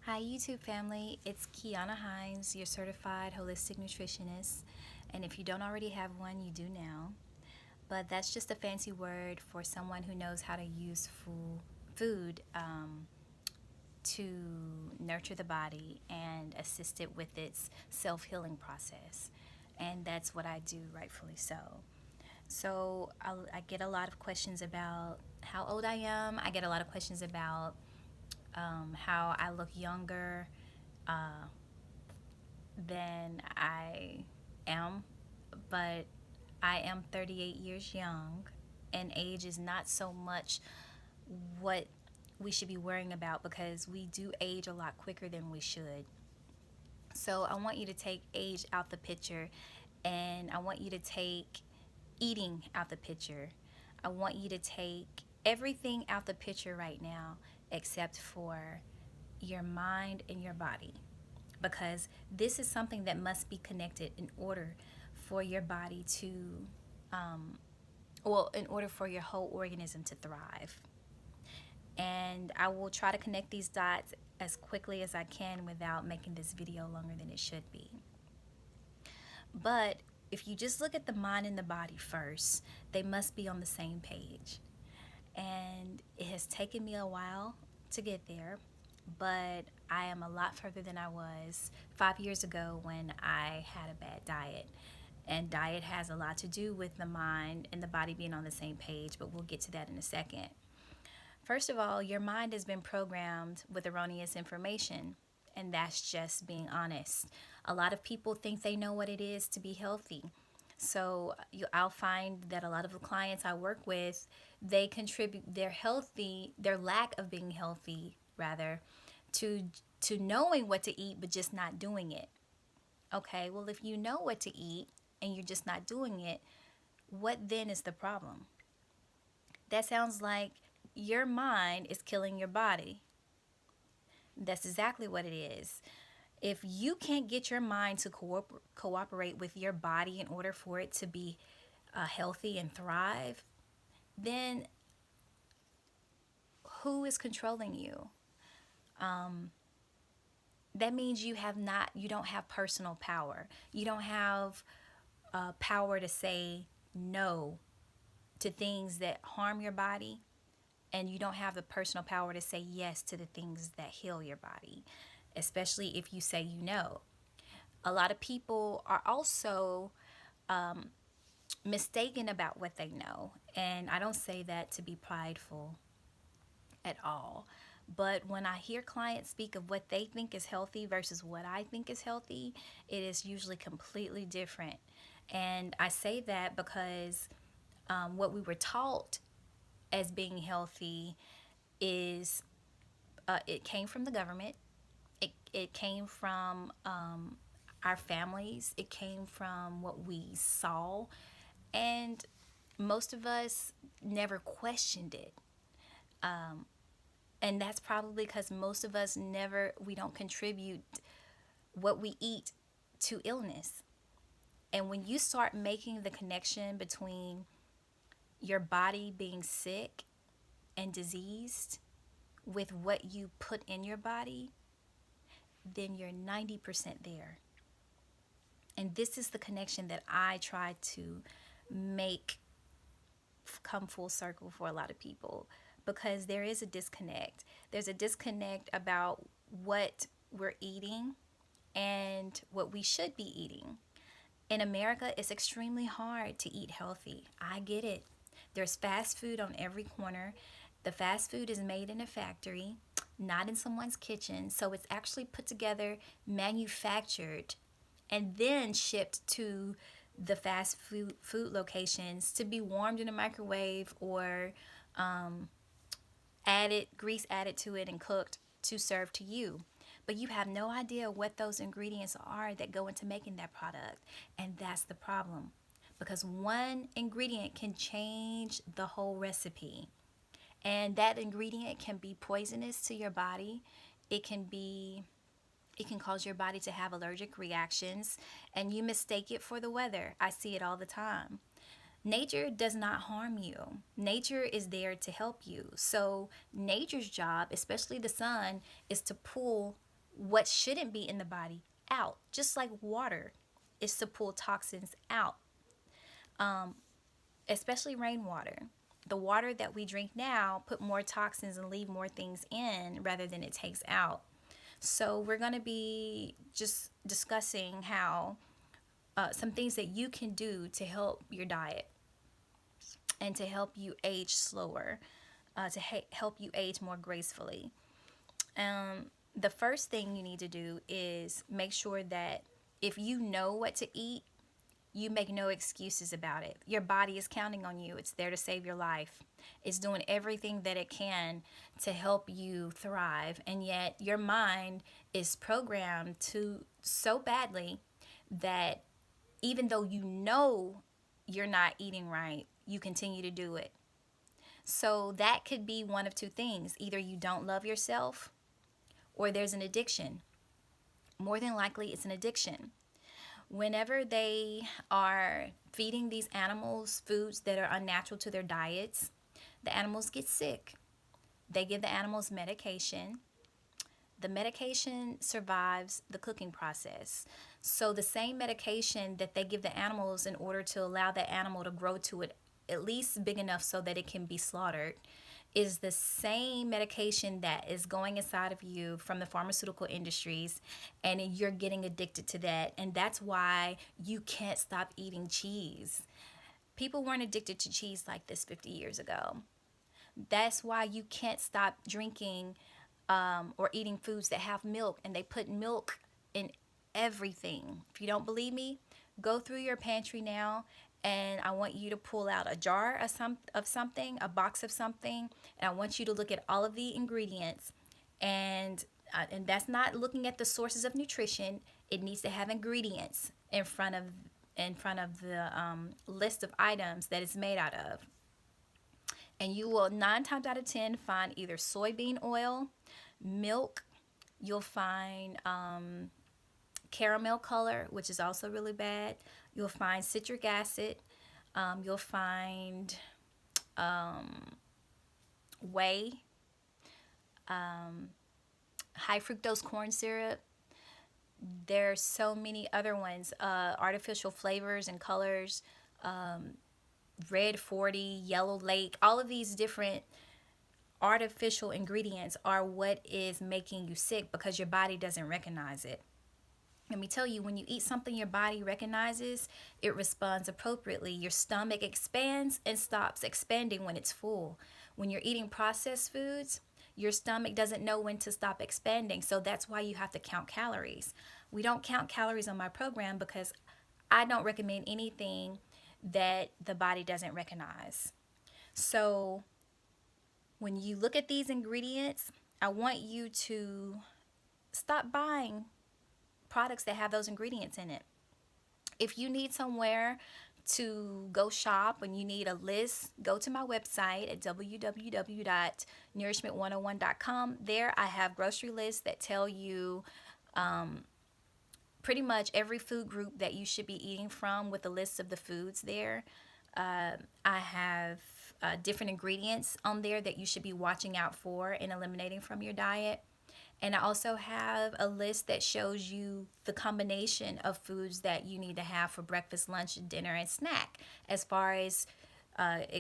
Hi, YouTube family. It's Kiana Hines, your certified holistic nutritionist. And if you don't already have one, you do now. But that's just a fancy word for someone who knows how to use food to nurture the body and assist it with its self healing process. And that's what I do, rightfully so. I get a lot of questions about how old I am. I get a lot of questions about how I look younger uh, than I am, but I am 38 years young, and age is not so much what we should be worrying about because we do age a lot quicker than we should. So I want you to take age out the picture, and I want you to take eating out the picture. I want you to take everything out the picture right now except for your mind and your body, because this is something that must be connected in order for your body to, um, in order for your whole organism to thrive. And I will try to connect these dots as quickly as I can without making this video longer than it should be. But if you just look at the mind and the body first, they must be on the same page. And it has taken me a while to get there, but I am a lot further than I was 5 years ago when I had a bad diet. And diet has a lot to do with the mind and the body being on the same page, but we'll get to that in a second. First of all, your mind has been programmed with erroneous information, and that's just being honest. A lot of people think they know what it is to be healthy. I'll find that a lot of the clients I work with, they contribute their lack of being healthy, rather, to knowing what to eat but just not doing it. Okay, well, if you know what to eat and you're just not doing it, what then is the problem? That sounds like your mind is killing your body. That's exactly what it is. If you can't get your mind to cooperate with your body in order for it to be healthy and thrive, then who is controlling you? Um, that means you don't have personal power. You don't have power to say no to things that harm your body, and you don't have the personal power to say yes to the things that heal your body, especially if you say you know. A lot of people are also um, mistaken about what they know, and I don't say that to be prideful at all. But when I hear clients speak of what they think is healthy versus what I think is healthy, it is usually completely different. And I say that because what we were taught as being healthy is it came from the government, it came from our families, it came from what we saw, and most of us never questioned it. Um, and that's probably because most of us we don't contribute what we eat to illness. And when you start making the connection between your body being sick and diseased with what you put in your body, then you're 90% there. And this is the connection that I try to make come full circle for a lot of people, because there is a disconnect. There's a disconnect about what we're eating and what we should be eating. In America, it's extremely hard to eat healthy. I get it. There's fast food on every corner. The fast food is made in a factory, not in someone's kitchen. So it's actually put together, manufactured, and then shipped to the fast food locations to be warmed in a microwave or um, grease added to it and cooked to serve to you. But you have no idea what those ingredients are that go into making that product. And that's the problem, because one ingredient can change the whole recipe. And that ingredient can be poisonous to your body. It can be it can cause your body to have allergic reactions, and you mistake it for the weather. I see it all the time. Nature does not harm you. Nature is there to help you. So, nature's job, especially the sun, is to pull what shouldn't be in the body out, just like water is to pull toxins out, especially rainwater. The water that we drink now put more toxins and leave more things in rather than it takes out. So we're going to be just discussing how some things that you can do to help your diet and to help you age slower, to help you age more gracefully. The first thing you need to do is make sure that if you know what to eat, you make no excuses about it. Your body is counting on you. It's there to save your life. It's doing everything that it can to help you thrive. And yet your mind is programmed to so badly that even though you know you're not eating right, you continue to do it. So that could be one of two things. Either you don't love yourself or there's an addiction. More than likely, it's an addiction. Whenever they are feeding these animals foods that are unnatural to their diets, the animals get sick. They give the animals medication. The medication survives the cooking process. So the same medication that they give the animals in order to allow the animal to grow to it at least big enough so that it can be slaughtered is the same medication that is going inside of you from the pharmaceutical industries, and you're getting addicted to that. And that's why you can't stop eating cheese. People weren't addicted to cheese like this 50 years ago. That's why you can't stop drinking or eating foods that have milk, and they put milk in everything. If you don't believe me, go through your pantry now, and I want you to pull out a jar of something, a box of something, and I want you to look at all of the ingredients. And that's not looking at the sources of nutrition. It needs to have ingredients in front of the list of items that it's made out of. And you will 9 times out of 10 find either soybean oil, milk. You'll find caramel color, which is also really bad. You'll find citric acid. You'll find whey, high fructose corn syrup. There's so many other ones, artificial flavors and colors, red 40, yellow lake, all of these different artificial ingredients are what is making you sick because your body doesn't recognize it. Let me tell you, when you eat something your body recognizes, it responds appropriately. Your stomach expands and stops expanding when it's full. When you're eating processed foods, your stomach doesn't know when to stop expanding. So that's why you have to count calories. We don't count calories on my program because I don't recommend anything that the body doesn't recognize. So when you look at these ingredients, I want you to stop buying products that have those ingredients in it. If you need somewhere to go shop and you need a list, go to my website at www.nourishment101.com. There I have grocery lists that tell you pretty much every food group that you should be eating from with a list of the foods there. I have different ingredients on there that you should be watching out for and eliminating from your diet. And I also have a list that shows you the combination of foods that you need to have for breakfast, lunch, dinner, and snack as far as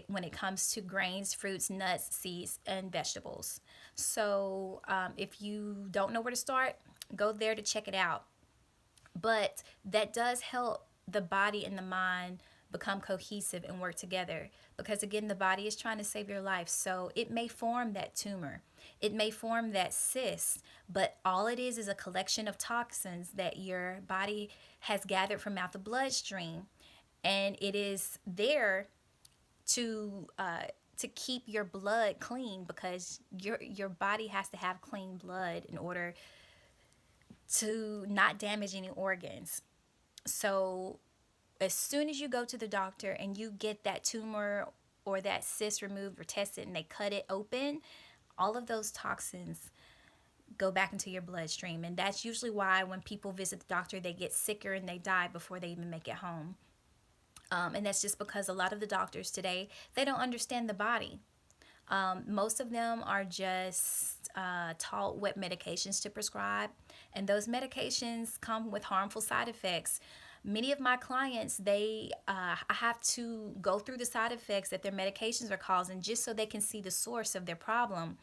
when it comes to grains, fruits, nuts, seeds, and vegetables. So if you don't know where to start, go there to check it out. But that does help the body and the mind become cohesive and work together because again the body is trying to save your life. So it may form that tumor, it may form that cyst, but all it is a collection of toxins that your body has gathered from out the bloodstream, and it is there to keep your blood clean because your body has to have clean blood in order to not damage any organs. So as soon as you go to the doctor and you get that tumor or that cyst removed or tested and they cut it open, all of those toxins go back into your bloodstream. And that's usually why when people visit the doctor, they get sicker and they die before they even make it home. And that's just because a lot of the doctors today, they don't understand the body. Most of them are just taught what medications to prescribe, and those medications come with harmful side effects. Many of my clients, I have to go through the side effects that their medications are causing just so they can see the source of their problem.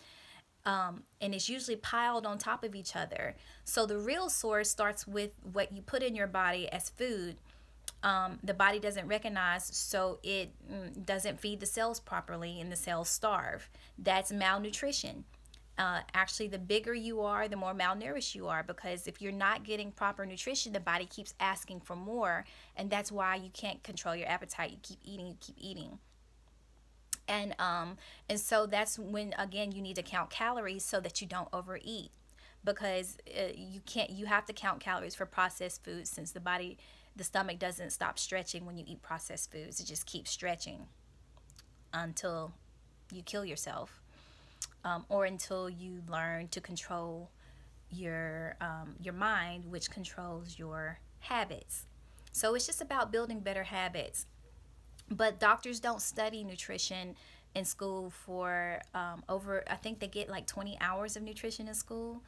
And it's usually piled on top of each other. So the real source starts with what you put in your body as food. The body doesn't recognize, so it doesn't feed the cells properly, and the cells starve. That's malnutrition. Actually, the bigger you are, the more malnourished you are, because if you're not getting proper nutrition, the body keeps asking for more, and that's why you can't control your appetite. You keep eating, you keep eating. And so that's when, again, you need to count calories so that you don't overeat, because you have to count calories for processed foods, since the stomach doesn't stop stretching when you eat processed foods. It just keeps stretching until you kill yourself, or until you learn to control your mind, which controls your habits. So it's just about building better habits. But doctors don't study nutrition in school for I think they get like 20 hours of nutrition in school.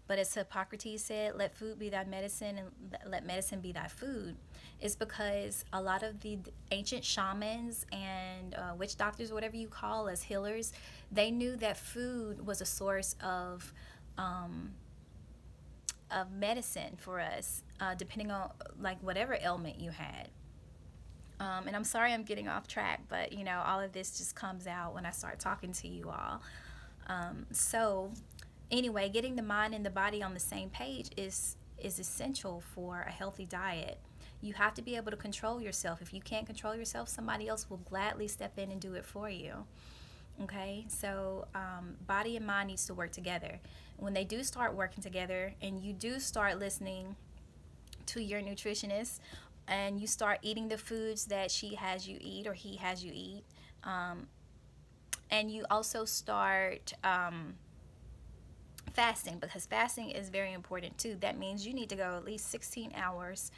But as Hippocrates said, let food be thy medicine and let medicine be thy food. It's because a lot of the ancient shamans and witch doctors, whatever you call as healers, they knew that food was a source of medicine for us, depending on like whatever ailment you had. And I'm sorry I'm getting off track, but all of this just comes out when I start talking to you all. So, anyway, getting the mind and the body on the same page is essential for a healthy diet. You have to be able to control yourself. If you can't control yourself, somebody else will gladly step in and do it for you. Okay, so body and mind needs to work together. When they do start working together, and you do start listening to your nutritionist, and you start eating the foods that she has you eat or he has you eat, and you also start fasting, because fasting is very important too. That means you need to go at least 16 hours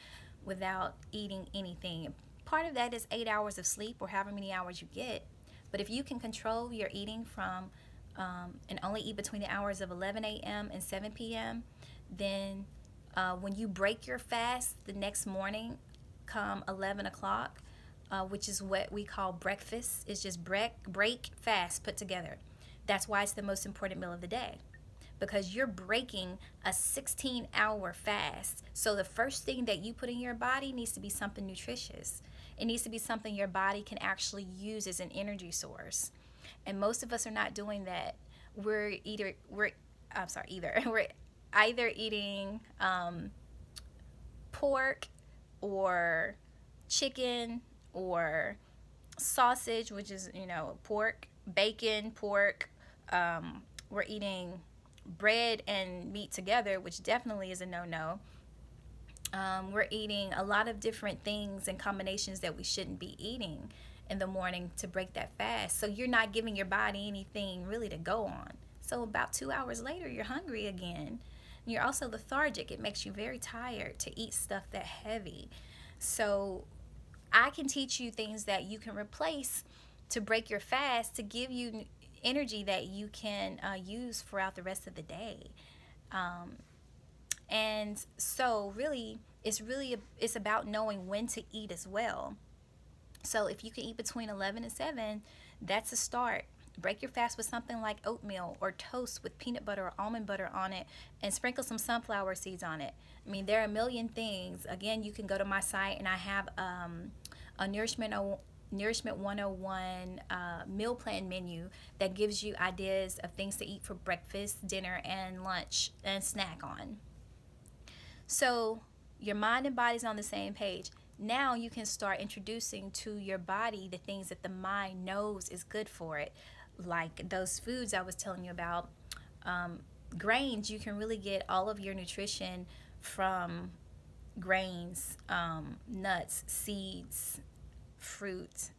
without eating anything. Part of that is 8 hours of sleep, or however many hours you get. But if you can control your eating from and only eat between the hours of 11 a.m. and 7 p.m., then when you break your fast the next morning, come 11 o'clock, which is what we call breakfast. It's just break, fast put together. That's why it's the most important meal of the day, because you're breaking a 16-hour fast. So the first thing that you put in your body needs to be something nutritious. It needs to be something your body can actually use as an energy source. And most of us are not doing that. We're either we're either eating pork or chicken or sausage, which is pork, bacon, pork. We're eating bread and meat together, which definitely is a no-no. We're eating a lot of different things and combinations that we shouldn't be eating in the morning to break that fast. So you're not giving your body anything really to go on. So about 2 hours later, you're hungry again. You're also lethargic. It makes you very tired to eat stuff that heavy. So I can teach you things that you can replace to break your fast, to give you energy that you can use throughout the rest of the day. And so really it's about knowing when to eat as well. So if you can eat between 11 and 7, that's a start. Break your fast with something like oatmeal or toast with peanut butter or almond butter on it, and sprinkle some sunflower seeds on it. I mean, there are a million things. Again, you can go to my site, and I have a Nourishment 101 meal plan menu that gives you ideas of things to eat for breakfast, dinner, and lunch, and snack on. So your mind and body's on the same page. Now you can start introducing to your body the things that the mind knows is good for it, like those foods I was telling you about. Grains, you can really get all of your nutrition from grains, nuts, seeds, fruit,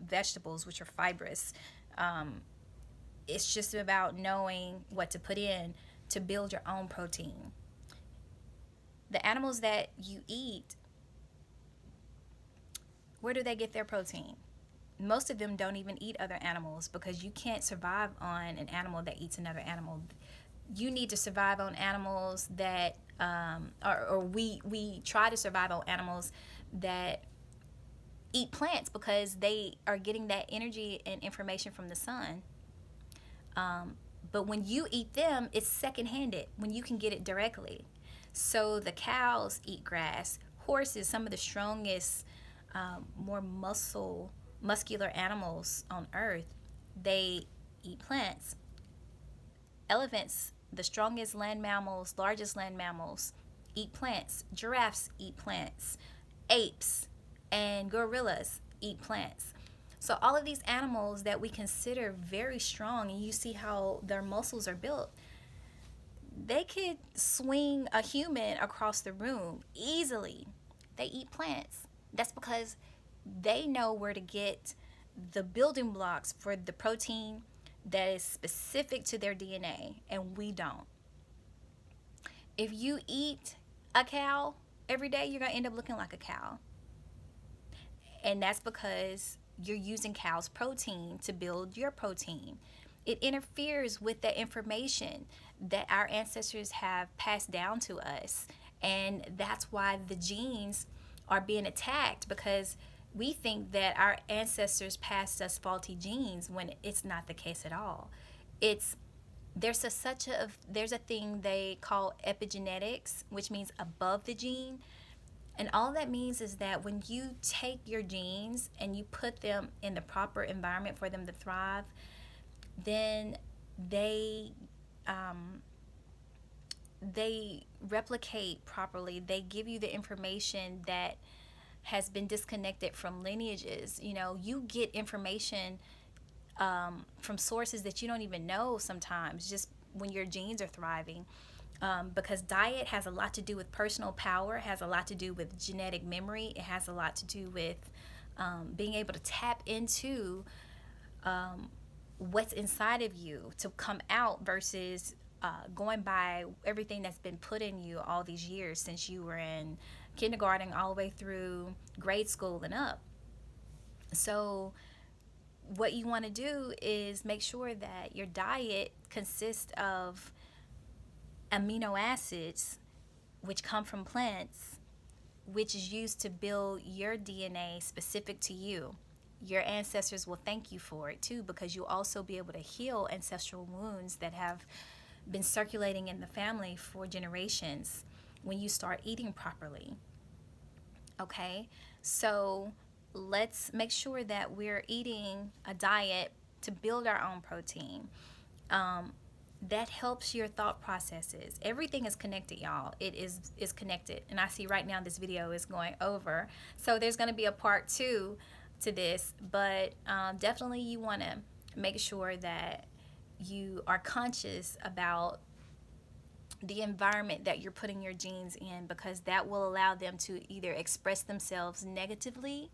vegetables, which are fibrous. It's just about knowing what to put in to build your own protein. The animals that you eat, where do they get their protein? Most of them don't even eat other animals because you can't survive on an animal that eats another animal. You need to survive on animals that, or we try to survive on animals that eat plants because they are getting that energy and information from the sun. But when you eat them, it's secondhanded when you can get it directly. So the cows eat grass. Horses, some of the strongest, more muscular animals on earth, they eat plants. Elephants, the strongest land mammals, largest land mammals, eat plants. Giraffes eat plants. Apes and gorillas eat plants. So all of these animals that we consider very strong, and you see how their muscles are built, they could swing a human across the room easily. They eat plants. That's because they know where to get the building blocks for the protein that is specific to their DNA, and we don't. If you eat a cow every day, you're going to end up looking like a cow. And that's because you're using cow's protein to build your protein. It interferes with the information that our ancestors have passed down to us. And that's why the genes are being attacked, because we think that our ancestors passed us faulty genes when it's not the case at all. It's there's a thing they call epigenetics, which means above the gene. And all that means is that when you take your genes and you put them in the proper environment for them to thrive, then um, they replicate properly. They give you the information that has been disconnected from lineages. You know, you get information from sources that you don't even know sometimes, just when your genes are thriving. Because diet has a lot to do with personal power, has a lot to do with genetic memory, it has a lot to do with being able to tap into what's inside of you to come out versus going by everything that's been put in you all these years since you were in kindergarten all the way through grade school and up. So, what you want to do is make sure that your diet consists of amino acids, which come from plants, which is used to build your DNA specific to you. Your ancestors will thank you for it too, because you'll also be able to heal ancestral wounds that have been circulating in the family for generations when you start eating properly. Okay, so let's make sure that we're eating a diet to build our own protein. Um, that helps your thought processes. Everything is connected, y'all. It is connected. And I see right now this video is going over. So there's going to be a part 2 to this, but definitely you want to make sure that you are conscious about the environment that you're putting your genes in, because that will allow them to either express themselves negatively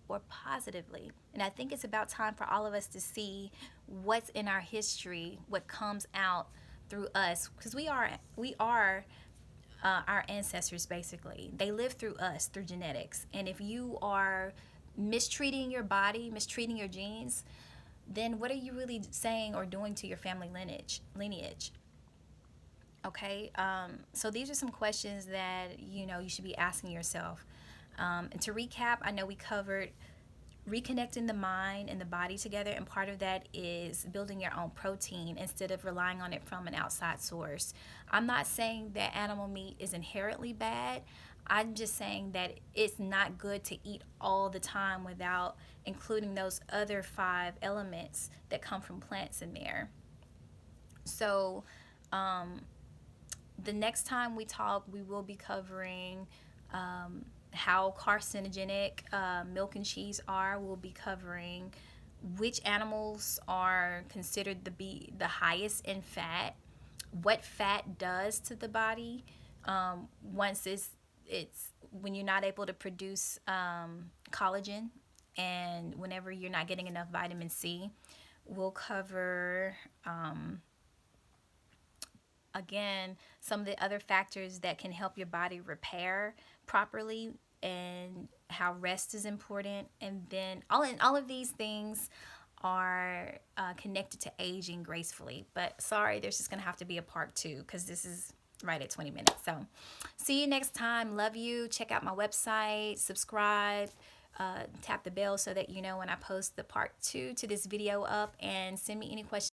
or positively. And I think it's about time for all of us to see what's in our history, what comes out through us, because we are our ancestors. Basically, they live through us, through genetics. And if you are mistreating your body, mistreating your genes, then what are you really saying or doing to your family lineage? Okay, so these are some questions that you should be asking yourself. And to recap, I know we covered reconnecting the mind and the body together, and part of that is building your own protein instead of relying on it from an outside source. I'm not saying that animal meat is inherently bad. I'm just saying that it's not good to eat all the time without including those other 5 elements that come from plants in there. So, the next time we talk, we will be covering how carcinogenic milk and cheese are. We'll be covering which animals are considered to be the highest in fat, what fat does to the body once it's when you're not able to produce collagen, and whenever you're not getting enough vitamin C. We'll cover again some of the other factors that can help your body repair properly and how rest is important. And then all of these things are connected to aging gracefully. But sorry, there's just gonna have to be a part 2 because this is right at 20 minutes. So see you next time. Love you. Check out my website, subscribe, tap the bell so that you know when I post the part 2 to this video up, and send me any questions